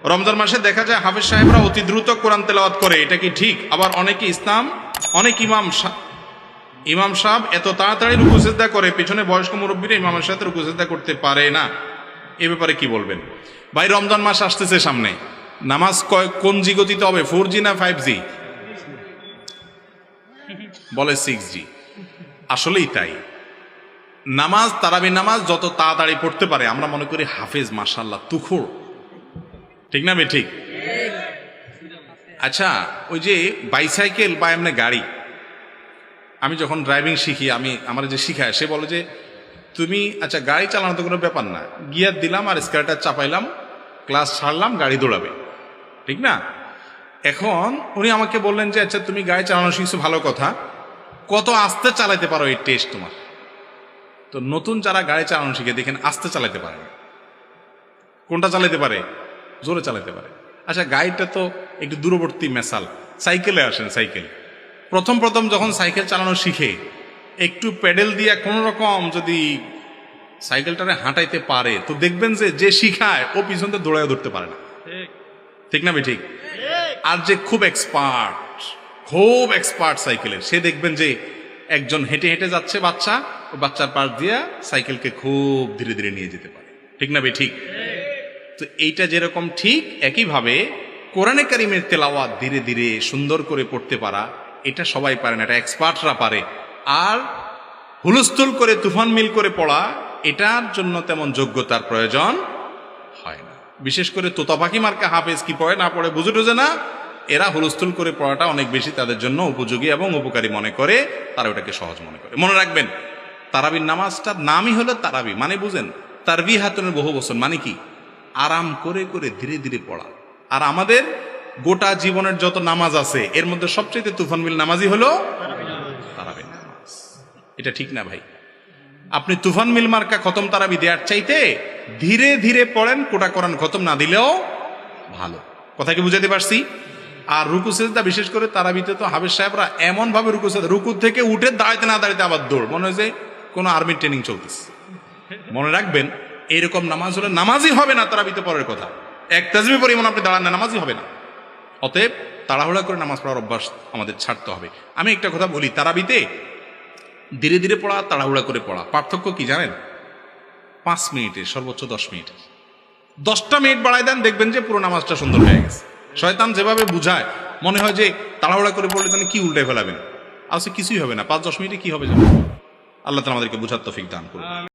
রমজান মাসে দেখা যায় হাফেজ সাহেবরা অতি দ্রুত কোরআন তেলাওয়াত করে, এটা কি ঠিক? আবার অনেক ইমাম সাহেব এত তাড়াতাড়ি রুকু সিজদা করে, পিছনে বয়স্ক মুরব্বীরা ইমামের সাথে রুকু সিজদা করতে পারে না, এ ব্যাপারে কি বলবেন? ভাই, রমজান মাস আসতেছে সামনে, নামাজ কোন জি গতিতে হবে, 4G না 5G? বলে 6G। আসলেই তাই। নামাজ, তারাবি নামাজ যত তাড়াতাড়ি পড়তে পারে আমরা মনে করি হাফেজ মাশাআল্লাহ তুখোড়, ঠিক না? ঠিক। আচ্ছা, ওই যে বাইসাইকেল বা এমনি গাড়ি, আমি যখন ড্রাইভিং শিখি, আমার যে শিখায় সে বলে যে তুমি আচ্ছা গাড়ি চালানো তো কোনো ব্যাপার না, গিয়ার দিলাম আর স্কেলটা চাপাইলাম, ক্লাস ছাড়লাম, গাড়ি দৌড়াবে, ঠিক না? এখন উনি আমাকে বললেন যে আচ্ছা তুমি গাড়ি চালানো শিখছো, ভালো কথা, কত আস্তে চালাতে পারো এই টেস্ট তোমার। তো নতুন যারা গাড়ি চালানো শিখে দেখেন আস্তে চালাতে পারে না, কোনটা চালাতে পারে? জোরে চালাতে পারে। আচ্ছা, গাড়িটা তো একটু দূরবর্তী মেসাল, সাইকেলে আসেন, সাইকেল প্রথম যখন সাইকেল চালানো শিখে একটু প্যাডেল দিয়ে কোনো রকম যদি সাইকেলটারে হাঁটাইতে পারে তো দেখবেন যে শিখায় ও পিছন থেকে দৌড়ায় ধরতে পারে না, ঠিক না? ঠিক। আর যে খুব এক্সপার্ট সাইকেলের, সে দেখবেন যে একজন হেঁটে হেঁটে যাচ্ছে, বাচ্চার পাশ দিয়ে সাইকেলকে খুব ধীরে ধীরে নিয়ে যেতে পারে, ঠিক না? ঠিক। তো এইটা যেরকম ঠিক, একইভাবে কোরআনে কারিমের তেলাওয়াত ধীরে ধীরে সুন্দর করে পড়তে পারা, এটা সবাই পারে না, এটা এক্সপার্টরা পারে। আর হুলস্থুল করে তুফান মিল করে পড়া, এটার জন্য তেমন যোগ্যতার প্রয়োজন হয় না। বিশেষ করে তোতা পাখি মার্কা হাফেজ কি পড়ে না পড়ে বুঝে টুঝে না, এরা হুলস্থুল করে পড়াটা অনেক বেশি তাদের জন্য উপযোগী এবং উপকারী মনে করে, তারা ওটাকে সহজ মনে করে। মনে রাখবেন, তারাবির নামাজটার নামই হলো তারাবি, মানে বুঝেন তারবি হাতুনের বহু বছর, মানে কি আরাম করে করে ধীরে ধীরে পড়া। আর আমাদের গোটা জীবনের যত নামাজ আছে এর মধ্যে সবচেয়ে তুফান মিল নামাজই হলো তারাবি নামাজ। এটা ঠিক না ভাই? আপনি তুফান মিল মার্কা খতম তারাবি দেওয়ার চাইতে ধীরে ধীরে পড়েন, কোটা কোরআন খতম না দিলেও ভালো। কথা কি বুঝাতে পারছি? আর রুকু সিজদা, বিশেষ করে তারাবিতে তো হাফেজ সাহেবরা এমন ভাবে রুকু থেকে উঠে দাঁড়াইতে না দাঁড়াইতে আবার দৌড়, মনে হয় যে কোনো আর্মির ট্রেনিং চলতেছে। মনে রাখবেন, এইরকম নামাজ হলে নামাজই হবে না তারাবিতে পড়ার কথা। এক তাজবি পরিমাণ আপনি দাঁড়ান না, নামাজই হবে না। অতএব তাড়াহুড়া করে নামাজ পড়ার অভ্যাস আমাদের ছাড়তে হবে। আমি একটা কথা বলি, তারাবিতে ধীরে ধীরে পড়া, তাড়াহুড়া করে পড়া পার্থক্য কি জানেন? 5 মিনিটের, সর্বোচ্চ 10 মিনিটের। 10টা মিনিট বাড়ায় দেন, দেখবেন যে পুরো নামাজটা সুন্দর হয়ে গেছে। শয়তান যেভাবে বুঝায় মনে হয় যে তাড়াহুড়া করে পড়লে তাহলে কি উল্টে ফেলাবেন, আসলে কিছুই হবে না, 5-10 মিনিটে কি হবে জানেন? আল্লাহ তাআলা আমাদেরকে বুঝার তৌফিক দান করুন।